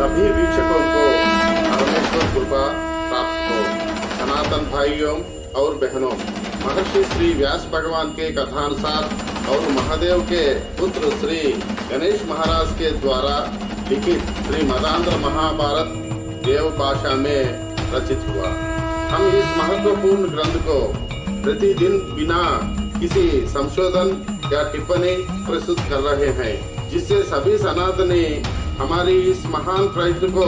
सभी वीक्षकों को परमेश्वर कृपा प्राप्त हो। सनातन भाइयों और बहनों, महर्षि श्री व्यास भगवान के कथानुसार और महादेव के पुत्र श्री गणेश महाराज के द्वारा लिखित श्री मदांध्र महाभारत देव भाषा में रचित हुआ। हम इस महत्वपूर्ण ग्रंथ को प्रतिदिन बिना किसी संशोधन या टिप्पणी प्रस्तुत कर रहे हैं, जिससे सभी सनातनी हमारी इस महान प्रयत्न को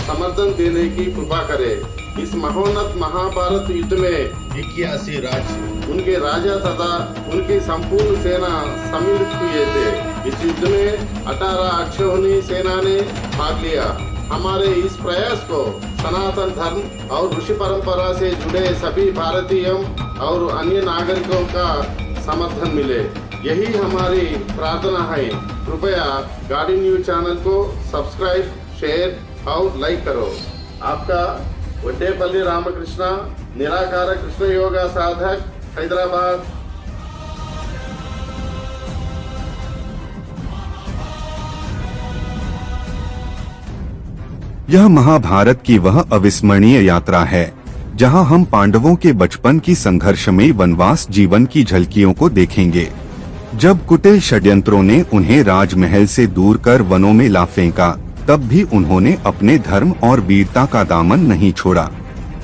समर्थन देने की कृपा करे। इस महोन्नत महाभारत युद्ध में 81 राज्य, उनके राजा तथा उनकी संपूर्ण सेना सम्मिलित हुए थे। इस युद्ध में 18 अक्षौहिणी सेना ने भाग लिया। हमारे इस प्रयास को सनातन धर्म और ऋषि परंपरा से जुड़े सभी भारतीयों और अन्य नागरिकों का समर्थन मिले, यही हमारी प्रार्थना है। कृपया गाड़ी न्यूज चैनल को सब्सक्राइब, शेयर और लाइक करो। आपका वड्डेपल्ली रामकृष्ण, निराकार कृष्ण योगा साधक, हैदराबाद। यह महाभारत की वह अविस्मरणीय यात्रा है जहां हम पांडवों के बचपन की संघर्षमयी वनवास जीवन की झलकियों को देखेंगे। जब कुटिल षड्यंत्रों ने उन्हें राजमहल से दूर कर वनों में ला फेंका, तब भी उन्होंने अपने धर्म और वीरता का दामन नहीं छोड़ा।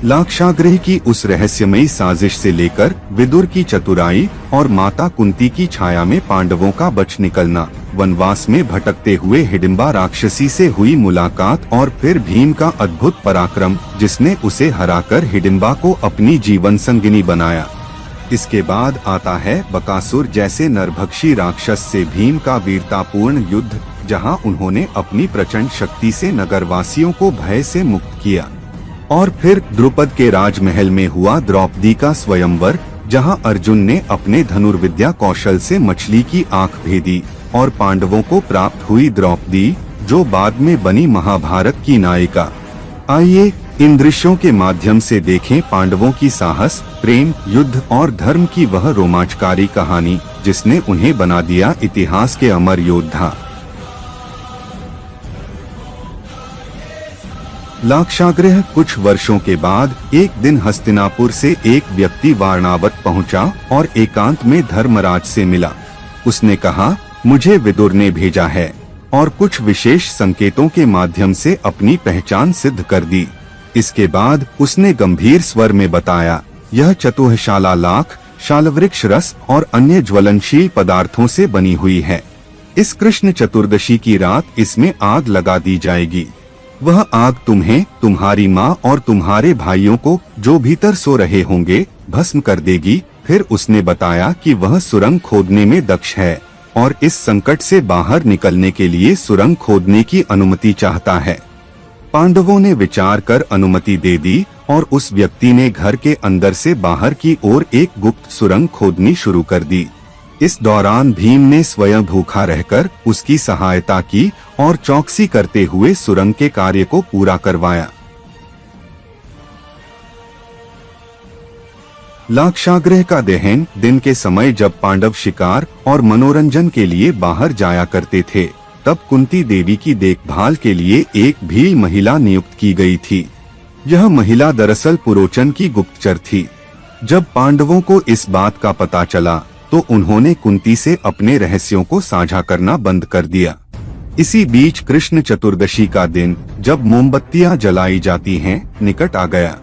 लाक्षागृह की उस रहस्यमयी साजिश से लेकर विदुर की चतुराई और माता कुंती की छाया में पांडवों का बच निकलना, वनवास में भटकते हुए हिडिंबा राक्षसी से हुई मुलाकात और फिर भीम का अद्भुत पराक्रम, जिसने उसे हराकर हिडिंबा को अपनी जीवन संगिनी बनाया। इसके बाद आता है बकासुर जैसे नरभक्षी राक्षस से भीम का वीरतापूर्ण युद्ध, जहां उन्होंने अपनी प्रचंड शक्ति से नगरवासियों को भय से मुक्त किया। और फिर द्रुपद के राजमहल में हुआ द्रौपदी का स्वयंवर, जहां अर्जुन ने अपने धनुर्विद्या कौशल से मछली की आंख भेदी और पांडवों को प्राप्त हुई द्रौपदी, जो बाद में बनी महाभारत की नायिका। आइए इन दृश्यों के माध्यम से देखें पांडवों की साहस, प्रेम, युद्ध और धर्म की वह रोमांचकारी कहानी, जिसने उन्हें बना दिया इतिहास के अमर योद्धा। लाक्षागृह कुछ वर्षों के बाद एक दिन हस्तिनापुर से एक व्यक्ति वारणावत पहुंचा और एकांत में धर्मराज से मिला। उसने कहा, मुझे विदुर ने भेजा है और कुछ विशेष संकेतों के माध्यम से अपनी पहचान सिद्ध कर दी। इसके बाद उसने गंभीर स्वर में बताया, यह चतुःशाला लाख, शालवृक्ष रस और अन्य ज्वलनशील पदार्थों से बनी हुई है। इस कृष्ण चतुर्दशी की रात इसमें आग लगा दी जाएगी। वह आग तुम्हें, तुम्हारी माँ और तुम्हारे भाइयों को, जो भीतर सो रहे होंगे, भस्म कर देगी। फिर उसने बताया कि वह सुरंग खोदने में दक्ष है और इस संकट से बाहर निकलने के लिए सुरंग खोदने की अनुमति चाहता है। पांडवों ने विचार कर अनुमति दे दी और उस व्यक्ति ने घर के अंदर से बाहर की ओर एक गुप्त सुरंग खोदनी शुरू कर दी। इस दौरान भीम ने स्वयं भूखा रहकर उसकी सहायता की और चौकसी करते हुए सुरंग के कार्य को पूरा करवाया। लाक्षागृह का दहन दिन के समय जब पांडव शिकार और मनोरंजन के लिए बाहर जाया करते थे, तब कुंती देवी की देखभाल के लिए एक भी महिला नियुक्त की गई थी। यह महिला दरअसल पुरोचन की गुप्तचर थी। जब पांडवों को इस बात का पता चला तो उन्होंने कुंती से अपने रहस्यों को साझा करना बंद कर दिया। इसी बीच कृष्ण चतुर्दशी का दिन, जब मोमबत्तियां जलाई जाती हैं, निकट आ गया।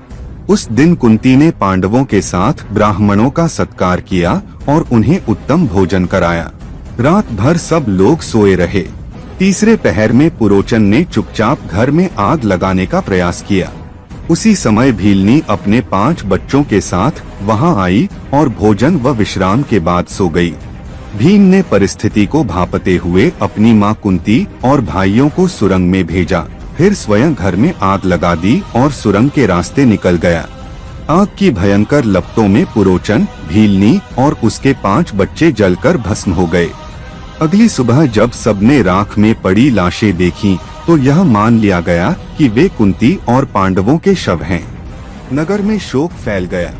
उस दिन कुंती ने पांडवों के साथ ब्राह्मणों का सत्कार किया और उन्हें उत्तम भोजन कराया। रात भर सब लोग सोए रहे। तीसरे पहर में पुरोचन ने चुपचाप घर में आग लगाने का प्रयास किया। उसी समय भीलनी अपने 5 बच्चों के साथ वहां आई और भोजन व विश्राम के बाद सो गई। भीम ने परिस्थिति को भांपते हुए अपनी मां कुंती और भाइयों को सुरंग में भेजा, फिर स्वयं घर में आग लगा दी और सुरंग के रास्ते निकल गया। आग की भयंकर लपटों में पुरोचन, भीलनी और उसके 5 बच्चे जलकर भस्म हो गए। अगली सुबह जब सबने राख में पड़ी लाशें देखीं, तो यह मान लिया गया कि वे कुंती और पांडवों के शव हैं। नगर में शोक फैल गया,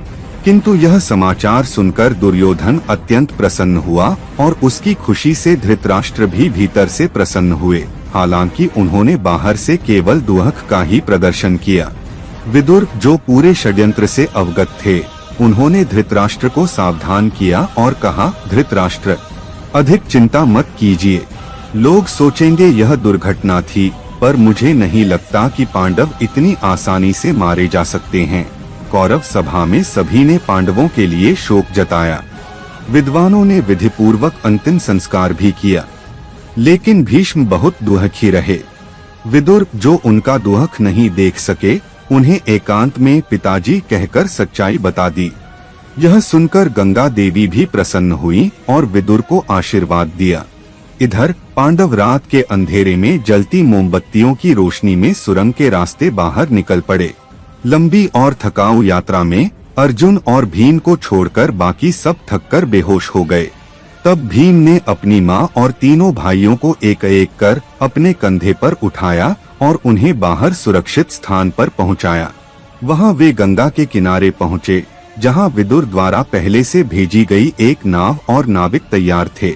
किंतु यह समाचार सुनकर दुर्योधन अत्यंत प्रसन्न हुआ और उसकी खुशी से धृतराष्ट्र भी भीतर से प्रसन्न हुए। हालांकि उन्होंने बाहर से केवल दुहक का ही प्रदर्शन किया। विदुर, जो पूरे षड्यंत्र से अवगत थे, उन्होंने धृतराष्ट्र को सावधान किया और कहा, धृतराष्ट्र, अधिक चिंता मत कीजिए। लोग सोचेंगे यह दुर्घटना थी, पर मुझे नहीं लगता कि पांडव इतनी आसानी से मारे जा सकते हैं। कौरव सभा में सभी ने पांडवों के लिए शोक जताया। विद्वानों ने विधिपूर्वक अंतिम संस्कार भी किया, लेकिन भीष्म बहुत दुहखी रहे। विदुर, जो उनका दुहक नहीं देख सके, उन्हें एकांत में पिताजी कहकर सच्चाई बता दी। यह सुनकर गंगा देवी भी प्रसन्न हुई और विदुर को आशीर्वाद दिया। इधर पांडव रात के अंधेरे में जलती मोमबत्तियों की रोशनी में सुरंग के रास्ते बाहर निकल पड़े। लंबी और थकाऊ यात्रा में अर्जुन और भीम को छोड़कर बाकी सब थककर बेहोश हो गए। तब भीम ने अपनी माँ और तीनों भाइयों को एक एक कर अपने कंधे पर उठाया और उन्हें बाहर सुरक्षित स्थान पर पहुंचाया। वहां वे गंगा के किनारे पहुंचे, जहां विदुर द्वारा पहले से भेजी गई एक नाव और नाविक तैयार थे।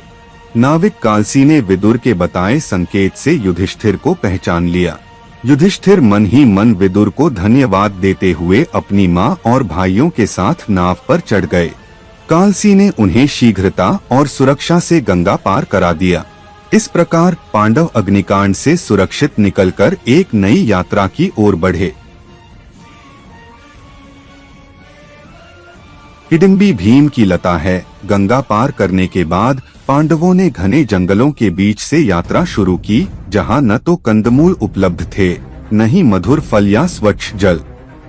नाविक कालसी ने विदुर के बताए संकेत से युधिष्ठिर को पहचान लिया। युधिष्ठिर मन ही मन विदुर को धन्यवाद देते हुए अपनी माँ और भाइयों के साथ नाव पर चढ़ गए। कालसी ने उन्हें शीघ्रता और सुरक्षा से गंगा पार करा दिया। इस प्रकार पांडव अग्निकांड से सुरक्षित निकलकर एक नई यात्रा की ओर बढ़े। हिडिंबी भीम की लता है। गंगा पार करने के बाद पांडवों ने घने जंगलों के बीच से यात्रा शुरू की, जहां न तो कंदमूल उपलब्ध थे, न ही मधुर फल या स्वच्छ जल।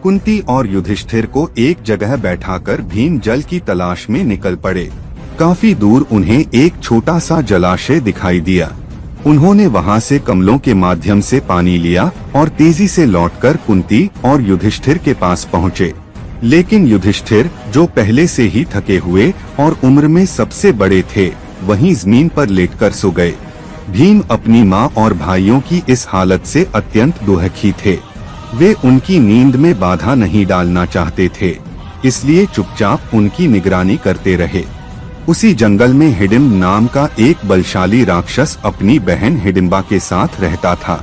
कुंती और युधिष्ठिर को एक जगह बैठाकर भीम जल की तलाश में निकल पड़े। काफी दूर उन्हें एक छोटा सा जलाशय दिखाई दिया। उन्होंने वहां से कमलों के माध्यम से पानी लिया और तेजी से लौटकर कुंती और युधिष्ठिर के पास पहुँचे। लेकिन युधिष्ठिर, जो पहले से ही थके हुए और उम्र में सबसे बड़े थे, वहीं जमीन पर लेटकर सो गए। भीम अपनी माँ और भाइयों की इस हालत से अत्यंत दुखी थे। वे उनकी नींद में बाधा नहीं डालना चाहते थे, इसलिए चुपचाप उनकी निगरानी करते रहे। उसी जंगल में हिडिंब नाम का एक बलशाली राक्षस अपनी बहन हिडिंबा के साथ रहता था।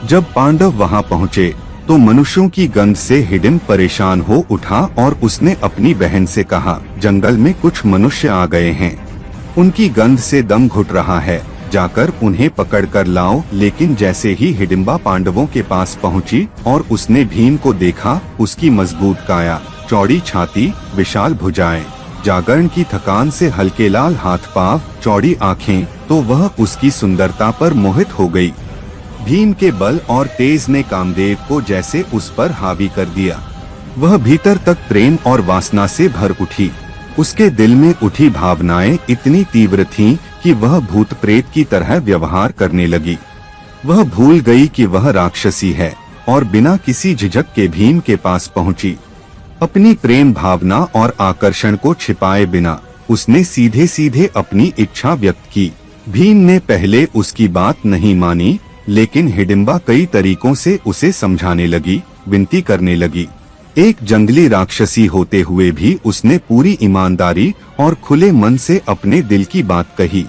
जब पांडव वहां पहुंचे तो मनुष्यों की गंध से हिडिंब परेशान हो उठा और उसने अपनी बहन से कहा, जंगल में कुछ मनुष्य आ गए हैं, उनकी गंध से दम घुट रहा है, जाकर उन्हें पकड़ कर लाओ। लेकिन जैसे ही हिडिंबा पांडवों के पास पहुंची और उसने भीम को देखा, उसकी मजबूत काया, चौड़ी छाती, विशाल भुजाएं, जागरण की थकान से हल्के लाल हाथ पांव, चौड़ी आँखें, तो वह उसकी सुंदरता पर मोहित हो गई। भीम के बल और तेज ने कामदेव को जैसे उस पर हावी कर दिया। वह भीतर तक प्रेम और वासना से भर उठी। उसके दिल में उठी भावनाएं इतनी तीव्र थीं कि वह भूत प्रेत की तरह व्यवहार करने लगी। वह भूल गई कि वह राक्षसी है और बिना किसी झिझक के भीम के पास पहुंची। अपनी प्रेम भावना और आकर्षण को छिपाए बिना उसने सीधे सीधे अपनी इच्छा व्यक्त की। भीम ने पहले उसकी बात नहीं मानी, लेकिन हिडिंबा कई तरीकों से उसे समझाने लगी, विनती करने लगी। एक जंगली राक्षसी होते हुए भी उसने पूरी ईमानदारी और खुले मन से अपने दिल की बात कही।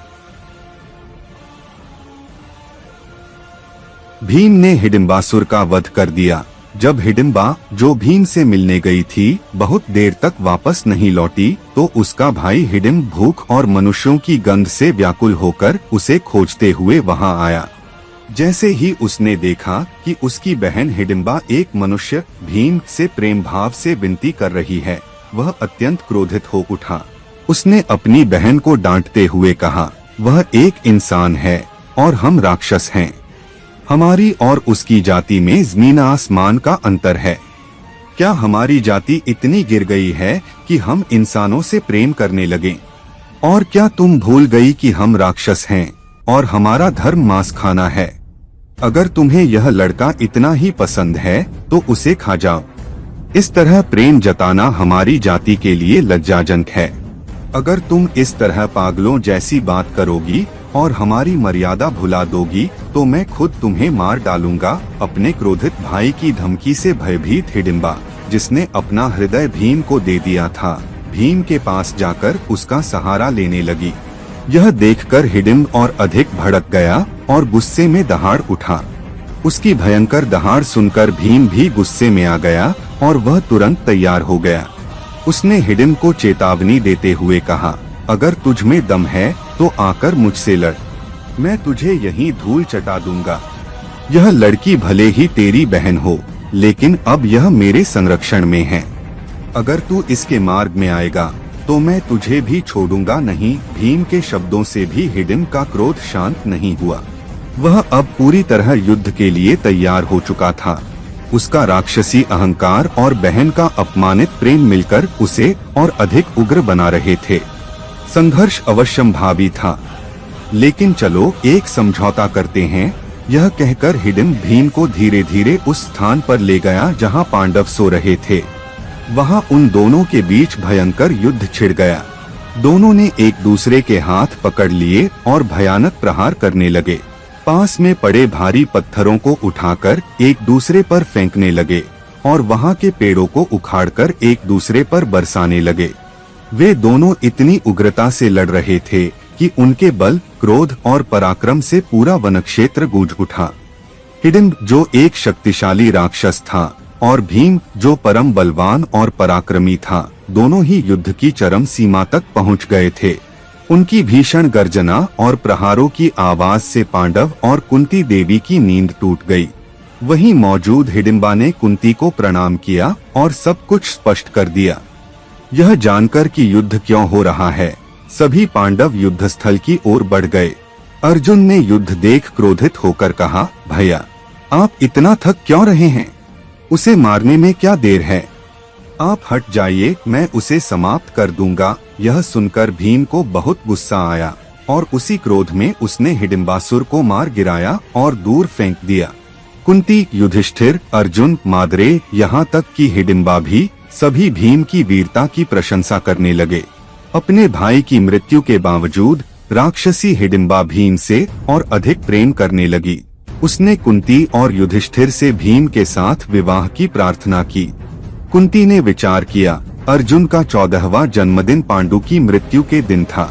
भीम ने हिडिंबासुर का वध कर दिया। जब हिडिंबा, जो भीम से मिलने गई थी, बहुत देर तक वापस नहीं लौटी, तो उसका भाई हिडिंब भूख और मनुष्यों की गंध से व्याकुल होकर उसे खोजते हुए वहां आया। जैसे ही उसने देखा कि उसकी बहन हिडिंबा एक मनुष्य भीम से प्रेम भाव से विनती कर रही है, वह अत्यंत क्रोधित हो उठा। उसने अपनी बहन को डांटते हुए कहा, वह एक इंसान है और हम राक्षस हैं। हमारी और उसकी जाति में जमीन आसमान का अंतर है। क्या हमारी जाति इतनी गिर गई है कि हम इंसानों से प्रेम करने लगें? और क्या तुम भूल गई कि हम राक्षस हैं और हमारा धर्म मांस खाना है? अगर तुम्हें यह लड़का इतना ही पसंद है तो उसे खा जाओ। इस तरह प्रेम जताना हमारी जाति के लिए लज्जाजनक है। अगर तुम इस तरह पागलों जैसी बात करोगी और हमारी मर्यादा भुला दोगी तो मैं खुद तुम्हें मार डालूंगा। अपने क्रोधित भाई की धमकी से भयभीत हिडिंबा, जिसने अपना हृदय भीम को दे दिया था, भीम के पास जाकर उसका सहारा लेने लगी। यह देखकर हिडिंब और अधिक भड़क गया और गुस्से में दहाड़ उठा। उसकी भयंकर दहाड़ सुनकर भीम भी गुस्से में आ गया और वह तुरंत तैयार हो गया। उसने हिडिंबा को चेतावनी देते हुए कहा, अगर तुझ में दम है तो आकर मुझसे लड़, मैं तुझे यहीं धूल चटा दूंगा। यह लड़की भले ही तेरी बहन हो, लेकिन अब यह मेरे संरक्षण में है। अगर तू इसके मार्ग में आएगा तो मैं तुझे भी छोड़ूंगा नहीं। भीम के शब्दों से भी हिडिंबा का क्रोध शांत नहीं हुआ। वह अब पूरी तरह युद्ध के लिए तैयार हो चुका था। उसका राक्षसी अहंकार और बहन का अपमानित प्रेम मिलकर उसे और अधिक उग्र बना रहे थे। संघर्ष अवश्यंभावी था, लेकिन चलो एक समझौता करते हैं। यह कहकर हिडिंबा भीम को धीरे धीरे उस स्थान पर ले गया जहां पांडव सो रहे थे। वहां उन दोनों के बीच भयंकर युद्ध छिड़ गया। दोनों ने एक दूसरे के हाथ पकड़ लिए और भयानक प्रहार करने लगे। पास में पड़े भारी पत्थरों को उठाकर एक दूसरे पर फेंकने लगे और वहां के पेड़ों को उखाड़कर एक दूसरे पर बरसाने लगे। वे दोनों इतनी उग्रता से लड़ रहे थे कि उनके बल, क्रोध और पराक्रम से पूरा वनक्षेत्र गूंज उठा। हिडिंबा जो एक शक्तिशाली राक्षस था और भीम जो परम बलवान और पराक्रमी था, दोनों ही युद्ध की चरम सीमा तक पहुंच गए थे। उनकी भीषण गर्जना और प्रहारों की आवाज से पांडव और कुंती देवी की नींद टूट गई। वहीं मौजूद हिडिंबा ने कुंती को प्रणाम किया और सब कुछ स्पष्ट कर दिया। यह जानकर कि युद्ध क्यों हो रहा है, सभी पांडव युद्धस्थल की ओर बढ़ गए। अर्जुन ने युद्ध देख क्रोधित होकर कहा, भैया आप इतना थक क्यों रहे हैं? उसे मारने में क्या देर है? आप हट जाइए, मैं उसे समाप्त कर दूंगा। यह सुनकर भीम को बहुत गुस्सा आया और उसी क्रोध में उसने हिडिंबासुर को मार गिराया और दूर फेंक दिया। कुंती, युधिष्ठिर, अर्जुन, माद्रे, यहाँ तक कि हिडिंबा भी सभी भीम की वीरता की प्रशंसा करने लगे। अपने भाई की मृत्यु के बावजूद राक्षसी हिडिंबा भीम से और अधिक प्रेम करने लगी। उसने कुंती और युधिष्ठिर से भीम के साथ विवाह की प्रार्थना की। कुंती ने विचार किया, अर्जुन का 14वां जन्मदिन पांडु की मृत्यु के दिन था।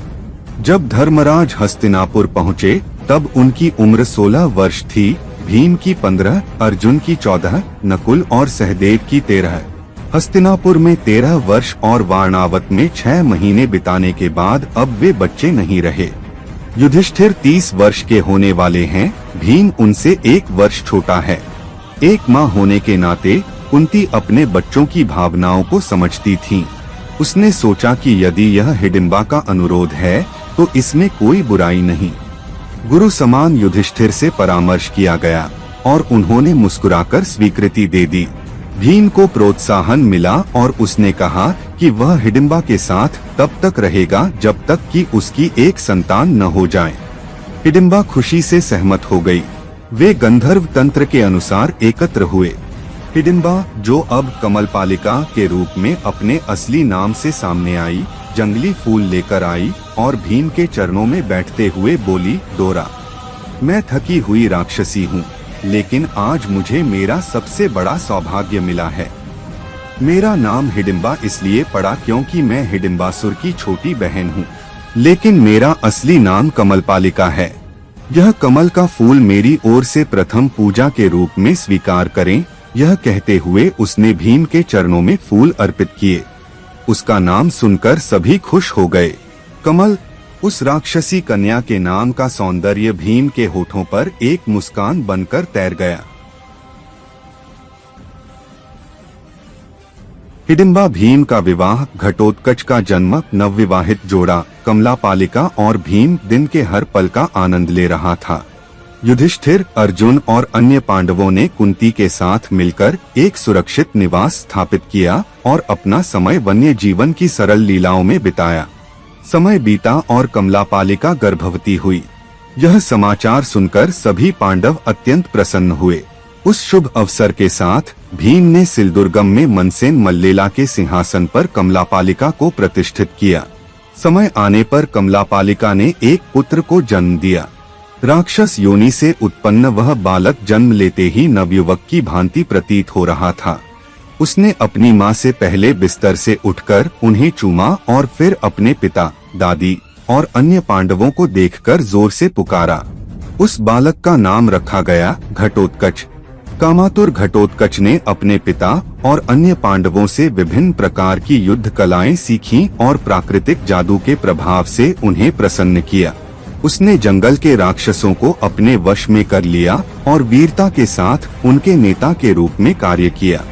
जब धर्मराज हस्तिनापुर पहुँचे तब उनकी उम्र 16 वर्ष थी। भीम की 15, अर्जुन की 14, नकुल और सहदेव की 13। हस्तिनापुर में 13 वर्ष और वारणावत में 6 महीने बिताने के बाद अब वे बच्चे नहीं रहे। युधिष्ठिर 30 वर्ष के होने वाले हैं, भीम उनसे 1 वर्ष छोटा है। एक माँ होने के नाते कुंती अपने बच्चों की भावनाओं को समझती थी। उसने सोचा कि यदि यह हिडिंबा का अनुरोध है तो इसमें कोई बुराई नहीं। गुरु समान युधिष्ठिर से परामर्श किया गया और उन्होंने मुस्कुराकर स्वीकृति दे दी। भीम को प्रोत्साहन मिला और उसने कहा कि वह हिडिंबा के साथ तब तक रहेगा जब तक कि उसकी एक संतान न हो जाए। हिडिंबा खुशी से सहमत हो गई। वे गंधर्व तंत्र के अनुसार एकत्र हुए। हिडिंबा, जो अब कमलपालिका के रूप में अपने असली नाम से सामने आई, जंगली फूल लेकर आई और भीम के चरणों में बैठते हुए बोली, डोरा, मैं थकी हुई राक्षसी हूँ, लेकिन आज मुझे मेरा सबसे बड़ा सौभाग्य मिला है। मेरा नाम हिडिंबा इसलिए पड़ा क्योंकि मैं हिडिंबासुर की छोटी बहन हूँ, लेकिन मेरा असली नाम कमलपालिका है। यह कमल का फूल मेरी ओर से प्रथम पूजा के रूप में स्वीकार करें। यह कहते हुए उसने भीम के चरणों में फूल अर्पित किए। उसका नाम सुनकर सभी खुश हो गए। कमल, उस राक्षसी कन्या के नाम का सौंदर्य भीम के होठों पर एक मुस्कान बनकर तैर गया। हिडिंबा भीम का विवाह, घटोत्कच का जन्म, नवविवाहित जोड़ा कमलापालिका और भीम दिन के हर पल का आनंद ले रहा था। युधिष्ठिर, अर्जुन और अन्य पांडवों ने कुंती के साथ मिलकर एक सुरक्षित निवास स्थापित किया और अपना समय वन्य जीवन की सरल लीलाओं में बिताया। समय बीता और कमलापालिका गर्भवती हुई। यह समाचार सुनकर सभी पांडव अत्यंत प्रसन्न हुए। उस शुभ अवसर के साथ भीम ने सिलदुर्गम में मनसेन मल्लेला के सिंहासन पर कमलापालिका को प्रतिष्ठित किया। समय आने पर कमलापालिका ने एक पुत्र को जन्म दिया। राक्षस योनि से उत्पन्न वह बालक जन्म लेते ही नवयुवक की भांति प्रतीत हो रहा था। उसने अपनी माँ से पहले बिस्तर से उठकर उन्हें चूमा और फिर अपने पिता, दादी और अन्य पांडवों को देखकर जोर से पुकारा। उस बालक का नाम रखा गया घटोत्कच। कामातुर घटोत्कच ने अपने पिता और अन्य पांडवों से विभिन्न प्रकार की युद्ध कलाएं सीखीं और प्राकृतिक जादू के प्रभाव से उन्हें प्रसन्न किया। उसने जंगल के राक्षसों को अपने वश में कर लिया और वीरता के साथ उनके नेता के रूप में कार्य किया।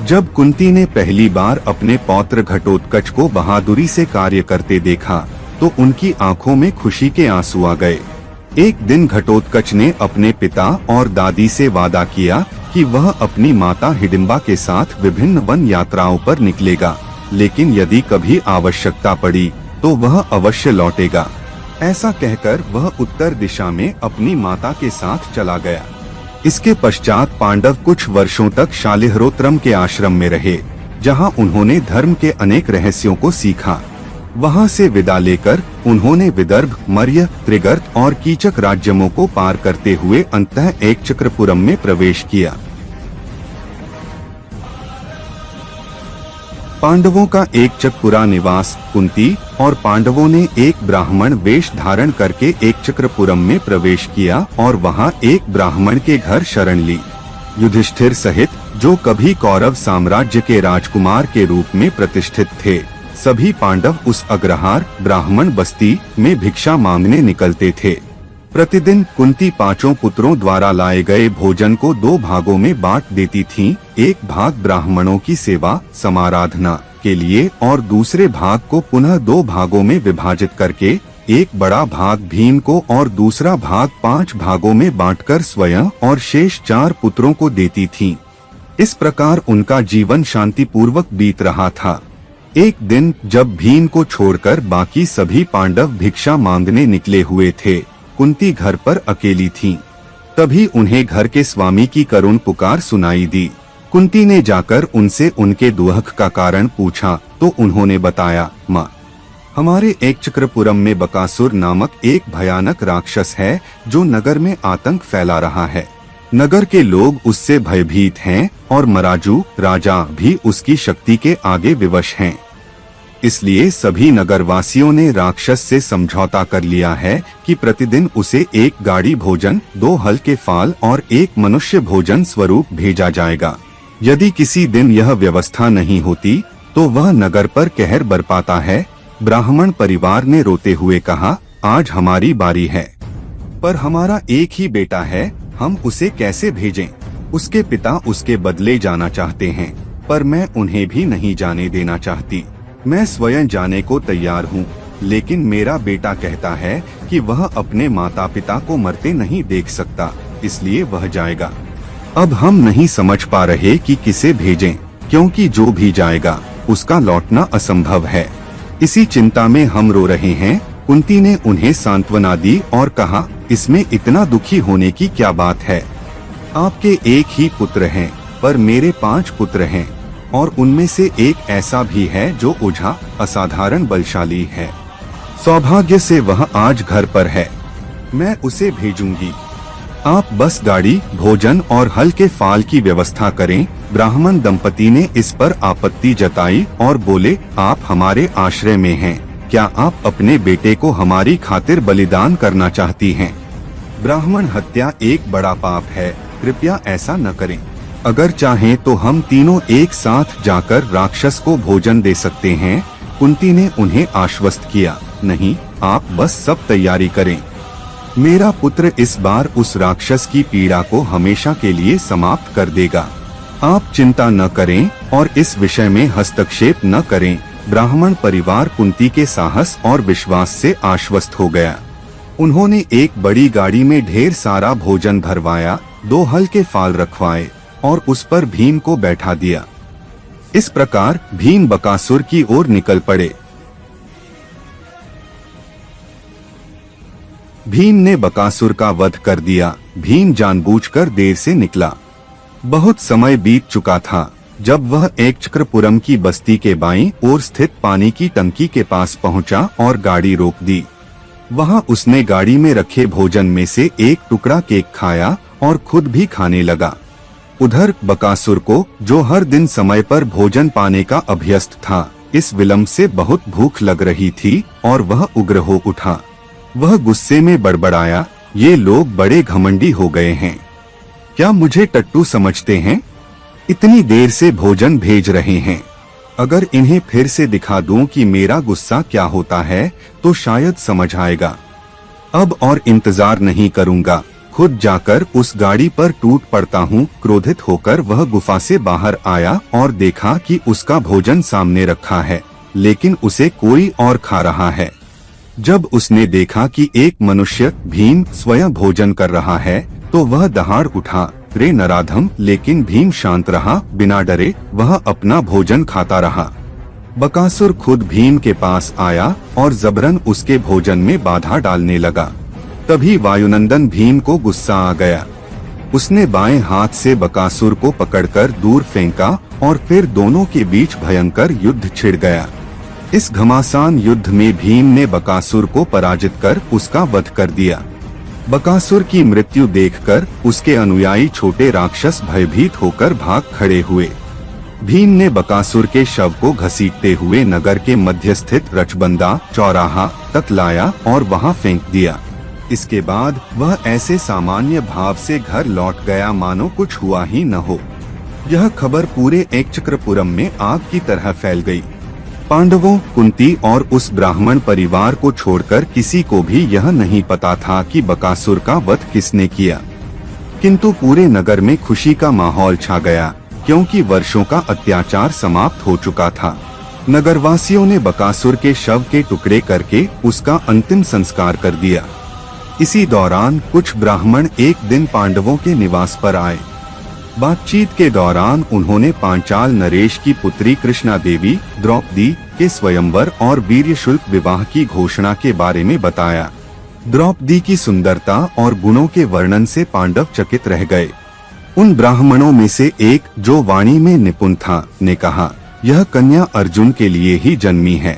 जब कुंती ने पहली बार अपने पौत्र घटोत्कच को बहादुरी से कार्य करते देखा तो उनकी आंखों में खुशी के आंसू आ गए। एक दिन घटोत्कच ने अपने पिता और दादी से वादा किया कि वह अपनी माता हिडिंबा के साथ विभिन्न वन यात्राओं पर निकलेगा, लेकिन यदि कभी आवश्यकता पड़ी तो वह अवश्य लौटेगा। ऐसा कहकर वह उत्तर दिशा में अपनी माता के साथ चला गया। इसके पश्चात पांडव कुछ वर्षों तक शालिहरोत्रम के आश्रम में रहे, जहां उन्होंने धर्म के अनेक रहस्यों को सीखा। वहां से विदा लेकर उन्होंने विदर्भ, मर्य, त्रिगर्त और कीचक राज्यों को पार करते हुए अंततः एकचक्रपुरम में प्रवेश किया। पांडवों का एकचक्रपुरा निवास। कुंती और पांडवों ने एक ब्राह्मण वेश धारण करके एकचक्रपुरम में प्रवेश किया और वहां एक ब्राह्मण के घर शरण ली। युधिष्ठिर सहित जो कभी कौरव साम्राज्य के राजकुमार के रूप में प्रतिष्ठित थे, सभी पांडव उस अग्रहार ब्राह्मण बस्ती में भिक्षा मांगने निकलते थे। प्रतिदिन कुंती 5 पुत्रों द्वारा लाए गए भोजन को 2 भागों में बांट देती थीं। एक भाग ब्राह्मणों की सेवा समाराधना के लिए और दूसरे भाग को पुनः 2 भागों में विभाजित करके एक बड़ा भाग भीम को और दूसरा भाग 5 भागों में बांटकर स्वयं और शेष 4 पुत्रों को देती थीं। इस प्रकार उनका जीवन शांतिपूर्वक बीत रहा था। एक दिन जब भीम को छोड़कर बाकी सभी पांडव भिक्षा मांगने निकले हुए थे, कुंती घर पर अकेली थीं। तभी उन्हें घर के स्वामी की करुण पुकार सुनाई दी। कुंती ने जाकर उनसे उनके दुख का कारण पूछा तो उन्होंने बताया, माँ, हमारे एकचक्रपुरम में बकासुर नामक एक भयानक राक्षस है जो नगर में आतंक फैला रहा है। नगर के लोग उससे भयभीत हैं और मराजू राजा भी उसकी शक्ति के आगे विवश हैं। इसलिए सभी नगरवासियों ने राक्षस से समझौता कर लिया है कि प्रतिदिन उसे 1 गाड़ी भोजन, 2 हल्के फाल और 1 मनुष्य भोजन स्वरूप भेजा जाएगा। यदि किसी दिन यह व्यवस्था नहीं होती तो वह नगर पर कहर बरपाता है। ब्राह्मण परिवार ने रोते हुए कहा, आज हमारी बारी है, पर हमारा एक ही बेटा है, हम उसे कैसे भेजें? उसके पिता उसके बदले जाना चाहते हैं, पर मैं उन्हें भी नहीं जाने देना चाहती। मैं स्वयं जाने को तैयार हूँ, लेकिन मेरा बेटा कहता है कि वह अपने माता पिता को मरते नहीं देख सकता, इसलिए वह जाएगा। अब हम नहीं समझ पा रहे कि किसे भेजें, क्योंकि जो भी जाएगा उसका लौटना असंभव है। इसी चिंता में हम रो रहे हैं। कुंती ने उन्हें सांत्वना दी और कहा, इसमें इतना दुखी होने की क्या बात है? आपके एक ही पुत्र हैं, पर मेरे 5 पुत्र हैं और उनमें से एक ऐसा भी है जो ओझा असाधारण बलशाली है। सौभाग्य से वह आज घर पर है, मैं उसे भेजूंगी। आप बस गाड़ी, भोजन और हल्के फाल की व्यवस्था करें। ब्राह्मण दंपति ने इस पर आपत्ति जताई और बोले, आप हमारे आश्रय में हैं, क्या आप अपने बेटे को हमारी खातिर बलिदान करना चाहती हैं? ब्राह्मण हत्या एक बड़ा पाप है, कृपया ऐसा न करें। अगर चाहें तो हम तीनों एक साथ जाकर राक्षस को भोजन दे सकते हैं। कुंती ने उन्हें आश्वस्त किया, नहीं, आप बस सब तैयारी करें। मेरा पुत्र इस बार उस राक्षस की पीड़ा को हमेशा के लिए समाप्त कर देगा। आप चिंता न करें और इस विषय में हस्तक्षेप न करें। ब्राह्मण परिवार कुंती के साहस और विश्वास से आश्वस्त हो गया। उन्होंने एक बड़ी गाड़ी में ढेर सारा भोजन भरवाया, 2 हल्के फाल रखवाए और उस पर भीम को बैठा दिया। इस प्रकार भीम बकासुर की ओर निकल पड़े। भीम ने बकासुर का वध कर दिया। भीम जानबूझकर देर से निकला। बहुत समय बीत चुका था जब वह एकचक्रपुरम की बस्ती के बाईं ओर स्थित पानी की टंकी के पास पहुंचा और गाड़ी रोक दी। वहां उसने गाड़ी में रखे भोजन में से एक टुकड़ा केक खाया और खुद भी खाने लगा। उधर बकासुर को, जो हर दिन समय पर भोजन पाने का अभ्यस्त था, इस विलंब से बहुत भूख लग रही थी और वह उग्र हो उठा। वह गुस्से में बड़बड़ाया, ये लोग बड़े घमंडी हो गए हैं। क्या मुझे टट्टू समझते हैं? इतनी देर से भोजन भेज रहे हैं। अगर इन्हें फिर से दिखा दूं कि मेरा गुस्सा क्या होता है तो शायद समझ आएगा। अब और इंतजार नहीं करूंगा, खुद जाकर उस गाड़ी पर टूट पड़ता हूँ। क्रोधित होकर वह गुफा से बाहर आया और देखा कि उसका भोजन सामने रखा है, लेकिन उसे कोई और खा रहा है। जब उसने देखा कि एक मनुष्य भीम स्वयं भोजन कर रहा है तो वह दहाड़ उठा, रे नराधम। लेकिन भीम शांत रहा, बिना डरे वह अपना भोजन खाता रहा। बकासुर खुद भीम के पास आया और जबरन उसके भोजन में बाधा डालने लगा। तभी वायुनंदन भीम को गुस्सा आ गया। उसने बाएं हाथ से बकासुर को पकड़कर दूर फेंका और फिर दोनों के बीच भयंकर युद्ध छिड़ गया। इस घमासान युद्ध में भीम ने बकासुर को पराजित कर उसका वध कर दिया। बकासुर की मृत्यु देखकर उसके अनुयायी छोटे राक्षस भयभीत होकर भाग खड़े हुए। भीम ने बकासुर के शव को घसीटते हुए नगर के मध्य स्थित रचबंदा चौराहा तक लाया और वहां फेंक दिया। इसके बाद वह ऐसे सामान्य भाव से घर लौट गया मानो कुछ हुआ ही न हो। यह खबर पूरे एकचक्रपुरम में आग की तरह फैल गई। पांडवों, कुंती और उस ब्राह्मण परिवार को छोड़कर किसी को भी यह नहीं पता था कि बकासुर का वध किसने किया। किंतु पूरे नगर में खुशी का माहौल छा गया, क्योंकि वर्षों का अत्याचार समाप्त हो चुका था। नगरवासियों ने बकासुर के शव के टुकड़े करके उसका अंतिम संस्कार कर दिया। इसी दौरान कुछ ब्राह्मण एक दिन पांडवों के निवास पर आए। बातचीत के दौरान उन्होंने पांचाल नरेश की पुत्री कृष्णा देवी द्रौपदी के स्वयंवर और वीर्यशुल्क विवाह की घोषणा के बारे में बताया। द्रौपदी की सुंदरता और गुणों के वर्णन से पांडव चकित रह गए। उन ब्राह्मणों में से एक, जो वाणी में निपुण था, ने कहा, यह कन्या अर्जुन के लिए ही जन्मी है।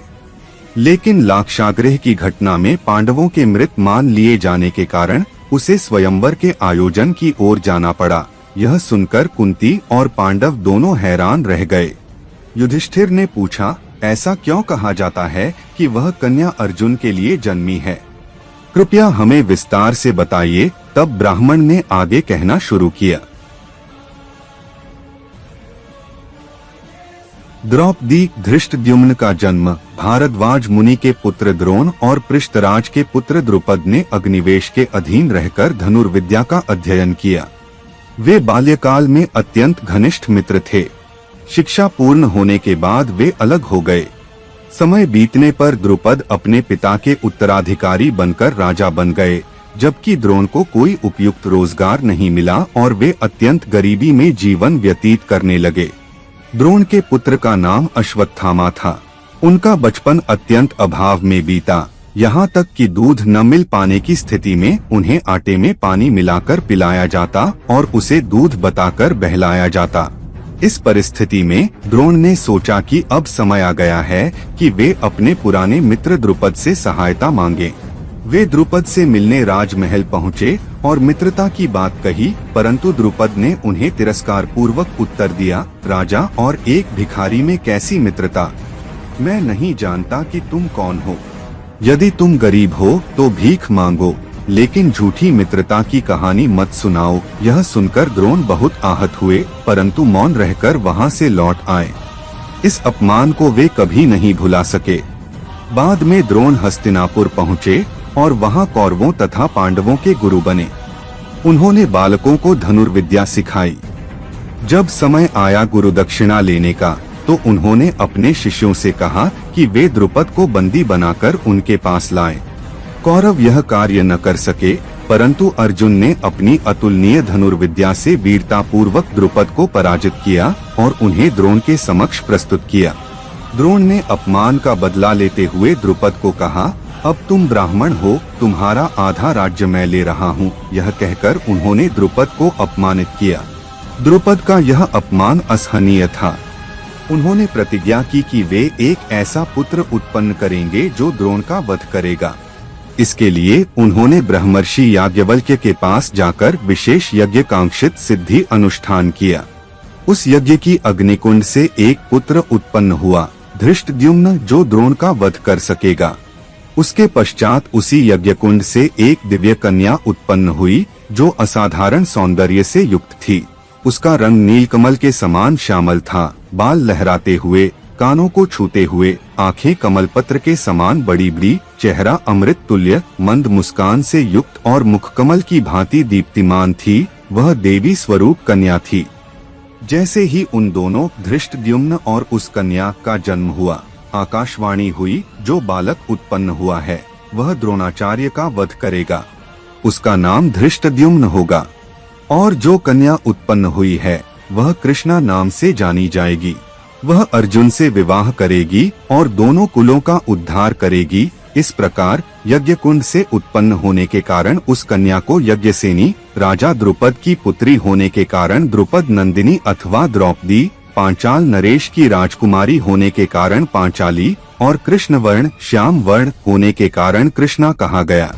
लेकिन लाक्षागृह की घटना में पांडवों के मृत मान लिए जाने के कारण उसे स्वयंवर के आयोजन की ओर जाना पड़ा। यह सुनकर कुंती और पांडव दोनों हैरान रह गए। युधिष्ठिर ने पूछा, ऐसा क्यों कहा जाता है कि वह कन्या अर्जुन के लिए जन्मी है? कृपया हमें विस्तार से बताइए। तब ब्राह्मण ने आगे कहना शुरू किया। द्रौपदी धृष्टद्युम्न का जन्म भारद्वाज मुनि के पुत्र द्रोण और पृष्ठराज के पुत्र द्रुपद ने अग्निवेश के अधीन रहकर धनुर्विद्या का अध्ययन किया। वे बाल्यकाल में अत्यंत घनिष्ठ मित्र थे। शिक्षा पूर्ण होने के बाद वे अलग हो गए। समय बीतने पर द्रुपद अपने पिता के उत्तराधिकारी बनकर राजा बन गए, जबकि द्रोण को कोई उपयुक्त रोजगार नहीं मिला और वे अत्यंत गरीबी में जीवन व्यतीत करने लगे। द्रोण के पुत्र का नाम अश्वत्थामा था। उनका बचपन अत्यंत अभाव में बीता, यहाँ तक कि दूध न मिल पाने की स्थिति में उन्हें आटे में पानी मिलाकर पिलाया जाता और उसे दूध बताकर बहलाया जाता। इस परिस्थिति में द्रोण ने सोचा कि अब समय आ गया है कि वे अपने पुराने मित्र द्रुपद से सहायता मांगे। वे द्रुपद से मिलने राजमहल पहुँचे और मित्रता की बात कही, परंतु द्रुपद ने उन्हें तिरस्कार पूर्वक उत्तर दिया, राजा और एक भिखारी में कैसी मित्रता? मैं नहीं जानता कि तुम कौन हो। यदि तुम गरीब हो तो भीख मांगो, लेकिन झूठी मित्रता की कहानी मत सुनाओ। यह सुनकर द्रोण बहुत आहत हुए, परंतु मौन रहकर वहां से लौट आए। इस अपमान को वे कभी नहीं भुला सके। बाद में द्रोण हस्तिनापुर पहुँचे और वहां कौरवों तथा पांडवों के गुरु बने। उन्होंने बालकों को धनुर्विद्या सिखाई। जब समय आया गुरु दक्षिणा लेने का, तो उन्होंने अपने शिष्यों से कहा कि वे द्रुपद को बंदी बनाकर उनके पास लाएं। कौरव यह कार्य न कर सके, परंतु अर्जुन ने अपनी अतुलनीय धनुर्विद्या से वीरता पूर्वक द्रुपद को पराजित किया और उन्हें द्रोण के समक्ष प्रस्तुत किया। द्रोण ने अपमान का बदला लेते हुए द्रुपद को कहा, अब तुम ब्राह्मण हो, तुम्हारा आधा राज्य मैं ले रहा हूँ। यह कहकर उन्होंने द्रुपद को अपमानित किया। द्रुपद का यह अपमान असहनीय था। उन्होंने प्रतिज्ञा की कि वे एक ऐसा पुत्र उत्पन्न करेंगे जो द्रोण का वध करेगा। इसके लिए उन्होंने ब्रह्मर्षि याज्ञवल्क्य के पास जाकर विशेष यज्ञ कांक्षित सिद्धि अनुष्ठान किया। उस यज्ञ की अग्निकुंड से एक पुत्र उत्पन्न हुआ, धृष्टद्युम्न, जो द्रोण का वध कर सकेगा। उसके पश्चात उसी यज्ञकुंड से एक दिव्य कन्या उत्पन्न हुई जो असाधारण सौंदर्य से युक्त थी। उसका रंग नीलकमल के समान श्यामल था, बाल लहराते हुए, कानों को छूते हुए, आंखें कमलपत्र के समान बड़ी बड़ी, चेहरा अमृत तुल्य, मंद मुस्कान से युक्त और मुख कमल की भांति दीप्तिमान थी। वह देवी स्वरूप कन्या थी। जैसे ही उन दोनों धृष्टद्युम्न और उस कन्या का जन्म हुआ, आकाशवाणी हुई, जो बालक उत्पन्न हुआ है वह द्रोणाचार्य का वध करेगा, उसका नाम धृष्टद्युम्न होगा, और जो कन्या उत्पन्न हुई है वह कृष्णा नाम से जानी जाएगी। वह अर्जुन से विवाह करेगी और दोनों कुलों का उद्धार करेगी। इस प्रकार यज्ञकुंड से उत्पन्न होने के कारण उस कन्या को यज्ञसेनी, राजा द्रुपद की पुत्री होने के कारण द्रुपद नंदिनी अथवा द्रौपदी, पांचाल नरेश की राजकुमारी होने के कारण पांचाली और कृष्ण वर्ण, श्याम वर्ण होने के कारण कृष्णा कहा गया।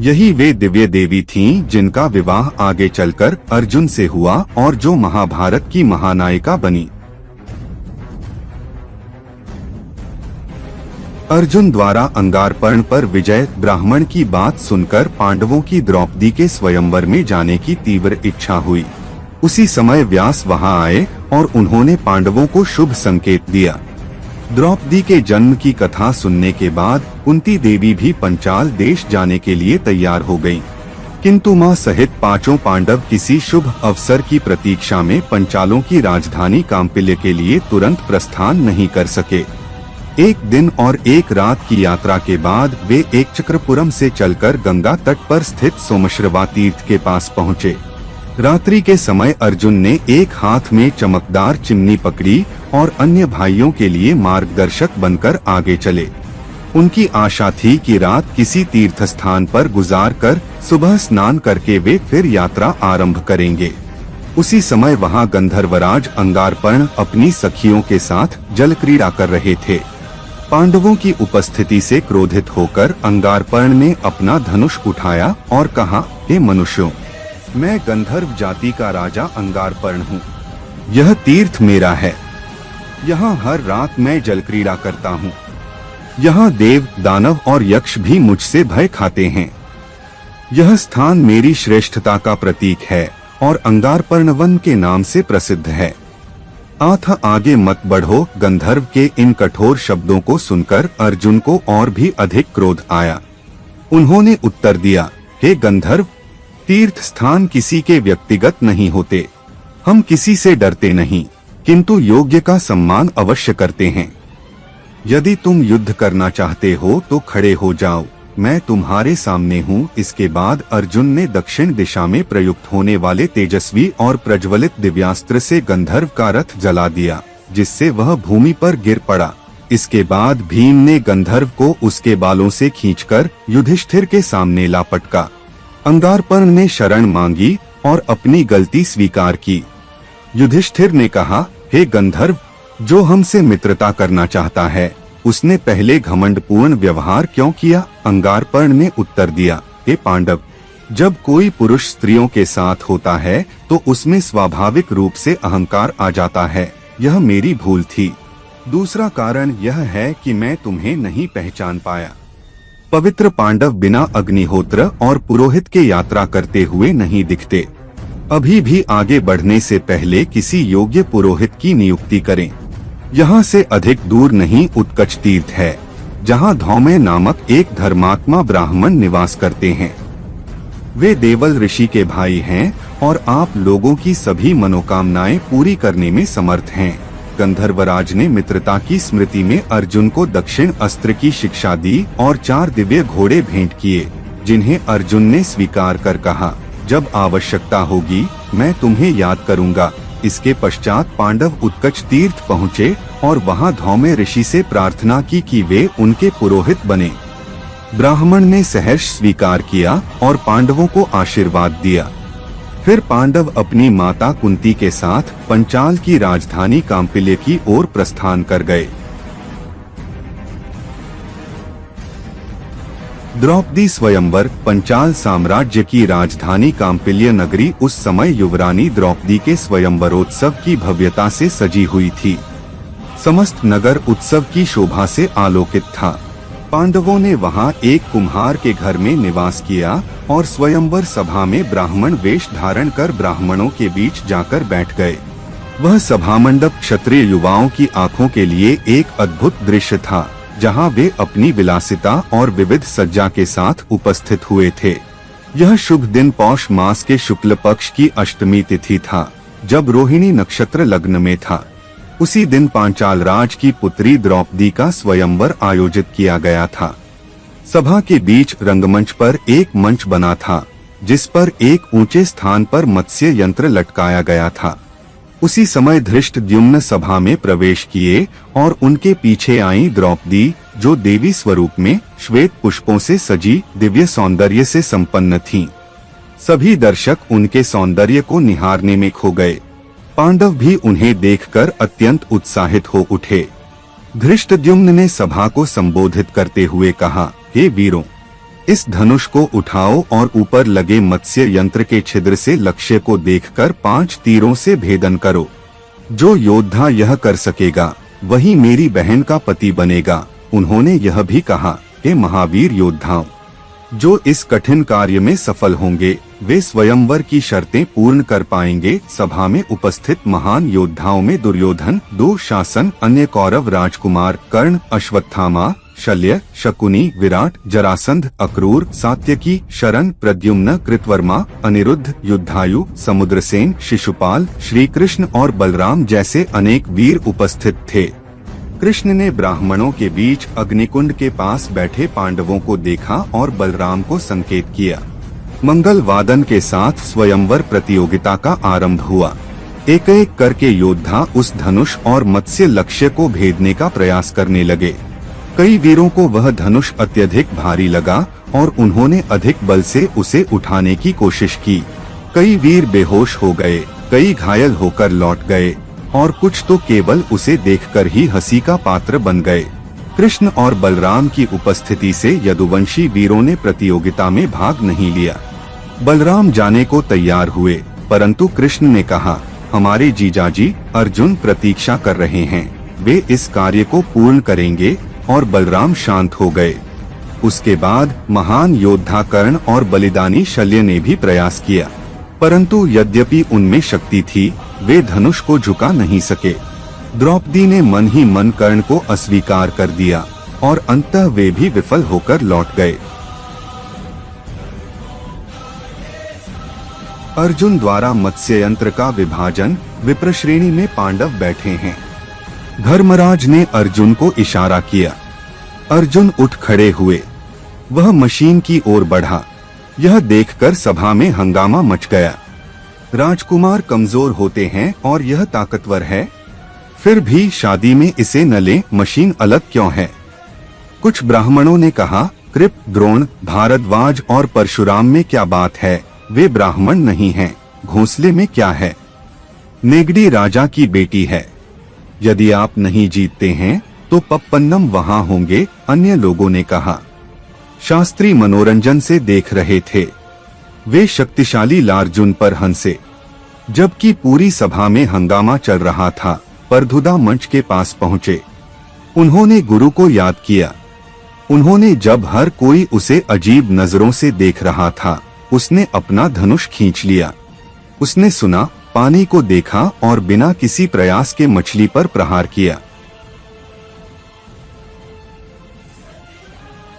यही वे दिव्य देवी थीं जिनका विवाह आगे चलकर अर्जुन से हुआ और जो महाभारत की महानायिका बनी। अर्जुन द्वारा अंगारपर्ण पर विजय ब्राह्मण की बात सुनकर पांडवों की द्रौपदी के स्वयंवर में जाने की तीव्र इच्छा हुई। उसी समय व्यास वहां आए और उन्होंने पांडवों को शुभ संकेत दिया। द्रौपदी के जन्म की कथा सुनने के बाद कुंती देवी भी पंचाल देश जाने के लिए तैयार हो गयीं। किंतु मां सहित पांचों पांडव किसी शुभ अवसर की प्रतीक्षा में पंचालों की राजधानी कांपिल्य के लिए तुरंत प्रस्थान नहीं कर सके। एक दिन और एक रात की यात्रा के बाद वे एक चक्रपुरम से चलकर गंगा तट पर स्थित सोमश्रवा तीर्थ के पास पहुँचे। रात्रि के समय अर्जुन ने एक हाथ में चमकदार चिमनी पकड़ी और अन्य भाइयों के लिए मार्गदर्शक बनकर आगे चले। उनकी आशा थी कि रात किसी तीर्थ स्थान पर गुजार कर सुबह स्नान करके वे फिर यात्रा आरंभ करेंगे। उसी समय वहां गंधर्वराज अंगारपर्ण अपनी सखियों के साथ जल क्रीड़ा कर रहे थे। पांडवों की उपस्थिति से क्रोधित होकर अंगारपर्ण ने अपना धनुष उठाया और कहा, हे मनुष्यों, मैं गंधर्व जाति का राजा अंगारपर्ण हूँ। यह तीर्थ मेरा है। यहाँ हर रात मैं जल क्रीड़ा करता हूँ। यहाँ देव, दानव और यक्ष भी मुझसे भय खाते हैं। यह स्थान मेरी श्रेष्ठता का प्रतीक है और अंगारपर्ण वन के नाम से प्रसिद्ध है। आथा आगे मत बढ़ो। गंधर्व के इन कठोर शब्दों को सुनकर अर्जुन को और भी अधिक क्रोध आया। उन्होंने उत्तर दिया, हे गंधर्व, तीर्थ स्थान किसी के व्यक्तिगत नहीं होते। हम किसी से डरते नहीं, किंतु योग्य का सम्मान अवश्य करते हैं। यदि तुम युद्ध करना चाहते हो तो खड़े हो जाओ, मैं तुम्हारे सामने हूँ। इसके बाद अर्जुन ने दक्षिण दिशा में प्रयुक्त होने वाले तेजस्वी और प्रज्वलित दिव्यास्त्र से गंधर्व का रथ जला दिया, जिससे वह भूमि पर गिर पड़ा। इसके बाद भीम ने गंधर्व को उसके बालों से खींचकर युधिष्ठिर के सामने ला पटका। अंगारपर्ण ने शरण मांगी और अपनी गलती स्वीकार की। युधिष्ठिर ने कहा, हे गंधर्व, जो हमसे मित्रता करना चाहता है उसने पहले घमंडपूर्ण व्यवहार क्यों किया? अंगारपर्ण ने उत्तर दिया, हे पांडव, जब कोई पुरुष स्त्रियों के साथ होता है तो उसमें स्वाभाविक रूप से अहंकार आ जाता है। यह मेरी भूल थी। दूसरा कारण यह है कि मैं तुम्हें नहीं पहचान पाया। पवित्र पांडव बिना अग्निहोत्र और पुरोहित के यात्रा करते हुए नहीं दिखते। अभी भी आगे बढ़ने से पहले किसी योग्य पुरोहित की नियुक्ति करें। यहाँ से अधिक दूर नहीं उत्कच तीर्थ है, जहाँ धौम्य नामक एक धर्मात्मा ब्राह्मण निवास करते हैं। वे देवल ऋषि के भाई हैं और आप लोगों की सभी मनोकामनाएं पूरी करने में समर्थ हैं। गंधर्वराज ने मित्रता की स्मृति में अर्जुन को दक्षिण अस्त्र की शिक्षा दी और 4 दिव्य घोड़े भेंट किए, जिन्हें अर्जुन ने स्वीकार कर कहा, जब आवश्यकता होगी मैं तुम्हें याद करूंगा। इसके पश्चात पांडव उत्कच तीर्थ पहुँचे और वहां धौम्य ऋषि से प्रार्थना की कि वे उनके पुरोहित बने। ब्राह्मण ने सहर्ष स्वीकार किया और पांडवों को आशीर्वाद दिया। फिर पांडव अपनी माता कुंती के साथ पंचाल की राजधानी कांपिल्य की ओर प्रस्थान कर गए। द्रौपदी स्वयंवर। पंचाल साम्राज्य की राजधानी कांपिल्य नगरी उस समय युवरानी द्रौपदी के स्वयंवरोत्सव की भव्यता से सजी हुई थी। समस्त नगर उत्सव की शोभा से आलोकित था। पांडवों ने वहां एक कुम्हार के घर में निवास किया और स्वयंवर सभा में ब्राह्मण वेश धारण कर ब्राह्मणों के बीच जाकर बैठ गए। वह सभा मंडप क्षत्रिय युवाओं की आंखों के लिए एक अद्भुत दृश्य था, जहां वे अपनी विलासिता और विविध सज्जा के साथ उपस्थित हुए थे। यह शुभ दिन पौष मास के शुक्ल पक्ष की अष्टमी तिथि था, जब रोहिणी नक्षत्र लग्न में था। उसी दिन पांचाल राज की पुत्री द्रौपदी का स्वयंवर आयोजित किया गया था। सभा के बीच रंगमंच पर एक मंच बना था, जिस पर एक ऊंचे स्थान पर मत्स्य यंत्र लटकाया गया था। उसी समय धृष्टद्युम्न सभा में प्रवेश किए और उनके पीछे आई द्रौपदी, जो देवी स्वरूप में श्वेत पुष्पों से सजी दिव्य सौंदर्य से संपन्न थीं। सभी दर्शक उनके सौंदर्य को निहारने में खो गए। पांडव भी उन्हें देखकर अत्यंत उत्साहित हो उठे। धृष्टद्युम्न ने सभा को संबोधित करते हुए कहा, हे वीरों, इस धनुष को उठाओ और ऊपर लगे मत्स्य यंत्र के छिद्र से लक्ष्य को देखकर 5 तीरों से भेदन करो। जो योद्धा यह कर सकेगा, वही मेरी बहन का पति बनेगा। उन्होंने यह भी कहा, हे महावीर योद्धाओं, जो इस कठिन कार्य में सफल होंगे, वे स्वयंवर की शर्तें पूर्ण कर पाएंगे। सभा में उपस्थित महान योद्धाओं में दुर्योधन, दुःशासन, अन्य कौरव राजकुमार कर्ण, अश्वत्थामा, शल्य, शकुनी, विराट, जरासंध, अक्रूर, सात्यकी, शरण, प्रद्युम्न, कृतवर्मा, अनिरुद्ध, युद्धायु, समुद्रसेन, शिशुपाल, श्री कृष्ण और बलराम जैसे अनेक वीर उपस्थित थे। कृष्ण ने ब्राह्मणों के बीच अग्निकुंड के पास बैठे पांडवों को देखा और बलराम को संकेत किया। मंगल वादन के साथ स्वयंवर प्रतियोगिता का आरंभ हुआ। एक एक करके योद्धा उस धनुष और मत्स्य लक्ष्य को भेदने का प्रयास करने लगे। कई वीरों को वह धनुष अत्यधिक भारी लगा और उन्होंने अधिक बल से उसे उठाने की कोशिश की। कई वीर बेहोश हो गए, कई घायल होकर लौट गए और कुछ तो केवल उसे देखकर ही हंसी का पात्र बन गए। कृष्ण और बलराम की उपस्थिति से यदुवंशी वीरों ने प्रतियोगिता में भाग नहीं लिया। बलराम जाने को तैयार हुए, परंतु कृष्ण ने कहा, हमारे जीजाजी अर्जुन प्रतीक्षा कर रहे हैं, वे इस कार्य को पूर्ण करेंगे। और बलराम शांत हो गए। उसके बाद महान योद्धा कर्ण और बलिदानी शल्य ने भी प्रयास किया, परंतु यद्यपि उनमें शक्ति थी, वे धनुष को झुका नहीं सके। द्रौपदी ने मन ही मन कर्ण को अस्वीकार कर दिया और अंततः वे भी विफल होकर लौट गए। अर्जुन द्वारा मत्स्य यंत्र का विभाजन। विप्रश्रेणी में पांडव बैठे हैं। धर्मराज ने अर्जुन को इशारा किया। अर्जुन उठ खड़े हुए। वह मशीन की ओर बढ़ा। यह देखकर सभा में हंगामा मच गया। राजकुमार कमजोर होते हैं और यह ताकतवर है, फिर भी शादी में इसे न लें, मशीन अलग क्यों है? कुछ ब्राह्मणों ने कहा, कृप, द्रोण, भारद्वाज और परशुराम में क्या बात है? वे ब्राह्मण नहीं हैं। घोंसले में क्या है? नेगडी राजा की बेटी है। यदि आप नहीं जीतते हैं तो पप्पन्नम वहां होंगे, अन्य लोगों ने कहा। शास्त्री मनोरंजन से देख रहे थे। वे शक्तिशाली लार्जुन पर हंसे। जबकि पूरी सभा में हंगामा चल रहा था, परधुदा मंच के पास पहुंचे। उन्होंने गुरु को याद किया। उन्होंने जब हर कोई उसे अजीब नजरों से देख रहा था, उसने अपना धनुष खींच लिया। उसने सुना, पानी को देखा और बिना किसी प्रयास के मछली पर प्रहार किया।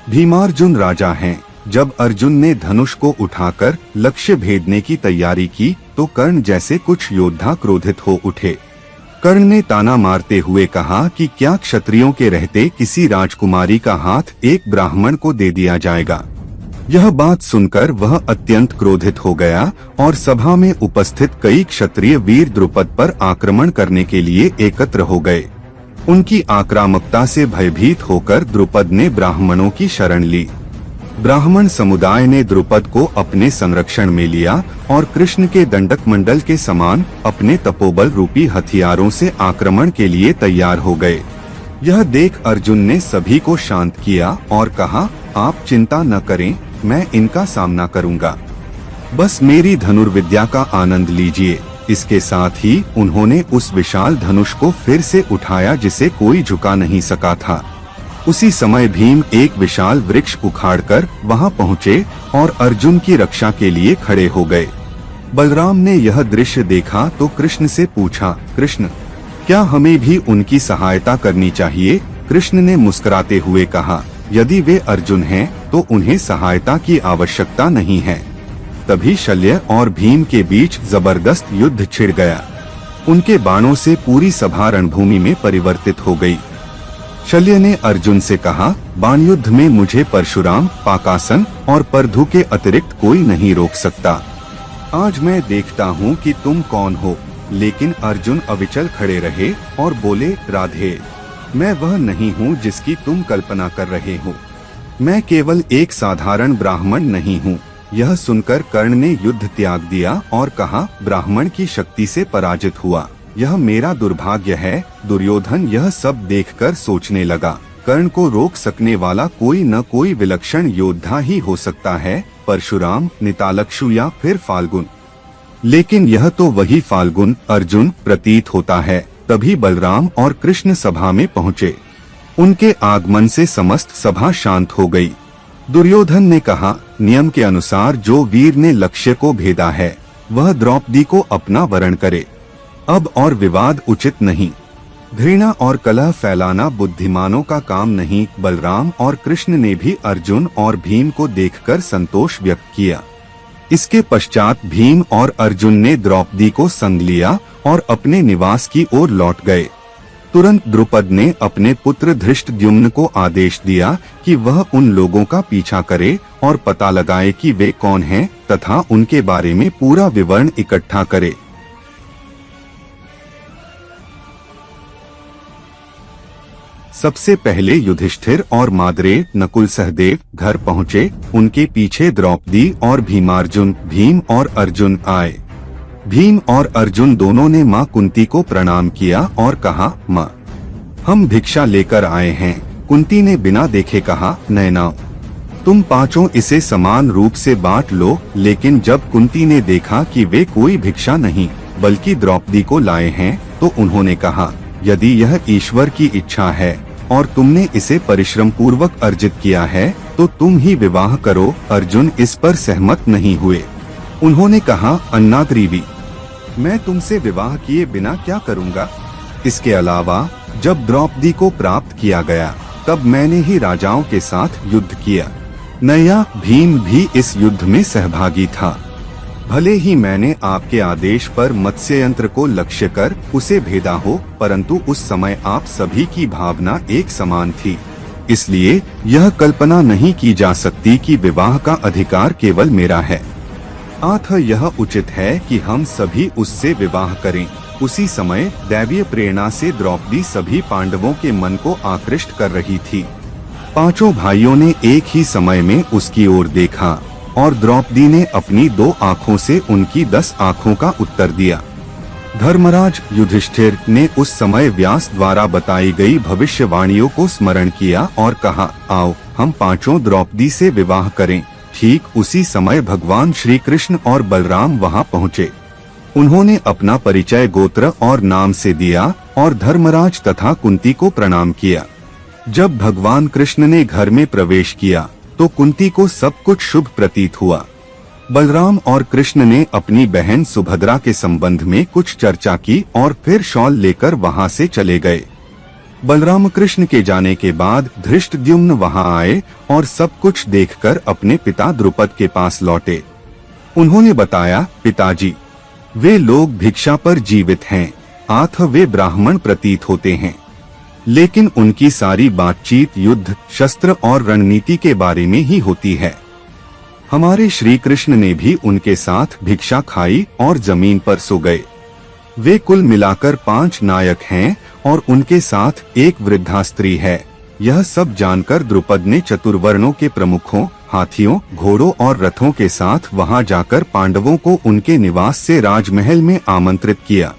भीमार्जुन राजा हैं। जब अर्जुन ने धनुष को उठाकर लक्ष्य भेदने की तैयारी की तो कर्ण जैसे कुछ योद्धा क्रोधित हो उठे। कर्ण ने ताना मारते हुए कहा कि क्या क्षत्रियों के रहते किसी राजकुमारी का हाथ एक ब्राह्मण को दे दिया जाएगा? यह बात सुनकर वह अत्यंत क्रोधित हो गया और सभा में उपस्थित कई क्षत्रिय वीर द्रुपद पर आक्रमण करने के लिए एकत्र हो गए। उनकी आक्रामकता से भयभीत होकर द्रुपद ने ब्राह्मणों की शरण ली। ब्राह्मण समुदाय ने द्रुपद को अपने संरक्षण में लिया और कृष्ण के दंडक मंडल के समान अपने तपोबल रूपी हथियारों से आक्रमण के लिए तैयार हो गए। यह देख अर्जुन ने सभी को शांत किया और कहा, आप चिंता न करें, मैं इनका सामना करूंगा। बस मेरी धनुर्विद्या का आनंद लीजिए। इसके साथ ही उन्होंने उस विशाल धनुष को फिर से उठाया जिसे कोई झुका नहीं सका था। उसी समय भीम एक विशाल वृक्ष उखाड़कर वहां पहुँचे और अर्जुन की रक्षा के लिए खड़े हो गए। बलराम ने यह दृश्य देखा तो कृष्ण से पूछा, कृष्ण, क्या हमें भी उनकी सहायता करनी चाहिए? कृष्ण ने मुस्कुराते हुए कहा, यदि वे अर्जुन हैं, तो उन्हें सहायता की आवश्यकता नहीं है। तभी शल्य और भीम के बीच जबरदस्त युद्ध छिड़ गया। उनके बाणों से पूरी सभा रणभूमि में परिवर्तित हो गई। शल्य ने अर्जुन से कहा, बाण युद्ध में मुझे परशुराम, पाकासन और परधु के अतिरिक्त कोई नहीं रोक सकता। आज मैं देखता हूँ कि तुम कौन हो। लेकिन अर्जुन अविचल खड़े रहे और बोले, राधे, मैं वह नहीं हूँ जिसकी तुम कल्पना कर रहे हो। मैं केवल एक साधारण ब्राह्मण नहीं हूँ। यह सुनकर कर्ण ने युद्ध त्याग दिया और कहा, ब्राह्मण की शक्ति से पराजित हुआ, यह मेरा दुर्भाग्य है। दुर्योधन यह सब देखकर सोचने लगा, कर्ण को रोक सकने वाला कोई न कोई विलक्षण योद्धा ही हो सकता है, परशुराम, नितालक्षु या फिर फाल्गुन। लेकिन यह तो वही फाल्गुन, अर्जुन प्रतीत होता है। तभी बलराम और कृष्ण सभा में पहुँचे। उनके आगमन से समस्त सभा शांत हो गई। दुर्योधन ने कहा, नियम के अनुसार जो वीर ने लक्ष्य को भेदा है, वह द्रौपदी को अपना वरण करे। अब और विवाद उचित नहीं। घृणा और कलह फैलाना बुद्धिमानों का काम नहीं। बलराम और कृष्ण ने भी अर्जुन और भीम को देखकर संतोष व्यक्त किया। इसके पश्चात भीम और अर्जुन ने द्रौपदी को संग लिया और अपने निवास की ओर लौट गए। तुरंत द्रुपद ने अपने पुत्र धृष्टद्युम्न को आदेश दिया कि वह उन लोगों का पीछा करे और पता लगाए कि वे कौन हैं तथा उनके बारे में पूरा विवरण इकट्ठा करे। सबसे पहले युधिष्ठिर और माद्रेय, नकुल, सहदेव घर पहुँचे। उनके पीछे द्रौपदी और भीमार्जुन, भीम और अर्जुन आए। भीम और अर्जुन दोनों ने माँ कुंती को प्रणाम किया और कहा, माँ, हम भिक्षा लेकर आए हैं। कुंती ने बिना देखे कहा, नैना, तुम पांचों इसे समान रूप से बांट लो। लेकिन जब कुंती ने देखा कि वे कोई भिक्षा नहीं बल्कि द्रौपदी को लाए हैं, तो उन्होंने कहा, यदि यह ईश्वर की इच्छा है और तुमने इसे परिश्रम पूर्वक अर्जित किया है, तो तुम ही विवाह करो। अर्जुन इस पर सहमत नहीं हुए। उन्होंने कहा, अन्नाद्रीवी, मैं तुमसे विवाह किए बिना क्या करूँगा? इसके अलावा जब द्रौपदी को प्राप्त किया गया, तब मैंने ही राजाओं के साथ युद्ध किया। नया भीम भी इस युद्ध में सहभागी था। भले ही मैंने आपके आदेश पर मत्स्य यंत्र को लक्ष्य कर उसे भेदा हो, परंतु उस समय आप सभी की भावना एक समान थी। इसलिए यह कल्पना नहीं की जा सकती कि विवाह का अधिकार केवल मेरा है। अतः यह उचित है कि हम सभी उससे विवाह करें। उसी समय दैवीय प्रेरणा से द्रौपदी सभी पांडवों के मन को आकृष्ट कर रही थी। पांचों भाइयों ने एक ही समय में उसकी ओर देखा और द्रौपदी ने अपनी 2 आँखों से उनकी 10 आँखों का उत्तर दिया। धर्मराज युधिष्ठिर ने उस समय व्यास द्वारा बताई गई भविष्यवाणियों को स्मरण किया और कहा, आओ हम पांचों द्रौपदी से विवाह करें। ठीक उसी समय भगवान श्री कृष्ण और बलराम वहां पहुँचे। उन्होंने अपना परिचय गोत्र और नाम से दिया और धर्मराज तथा कुंती को प्रणाम किया। जब भगवान कृष्ण ने घर में प्रवेश किया तो कुंती को सब कुछ शुभ प्रतीत हुआ। बलराम और कृष्ण ने अपनी बहन सुभद्रा के संबंध में कुछ चर्चा की और फिर शॉल लेकर वहां से चले गए। बलराम कृष्ण के जाने के बाद धृष्टद्युम्न वहां आए और सब कुछ देखकर अपने पिता द्रुपद के पास लौटे। उन्होंने बताया, पिताजी, वे लोग भिक्षा पर जीवित हैं, अतः वे ब्राह्मण प्रतीत होते हैं, लेकिन उनकी सारी बातचीत युद्ध, शस्त्र और रणनीति के बारे में ही होती है। हमारे श्री कृष्ण ने भी उनके साथ भिक्षा खाई और जमीन पर सो गए। वे कुल मिलाकर 5 नायक हैं और उनके साथ एक वृद्धा स्त्री है। यह सब जानकर द्रुपद ने चतुर्वर्णों के प्रमुखों, हाथियों, घोड़ों और रथों के साथ वहां जाकर पांडवों को उनके निवास से राजमहल में आमंत्रित किया।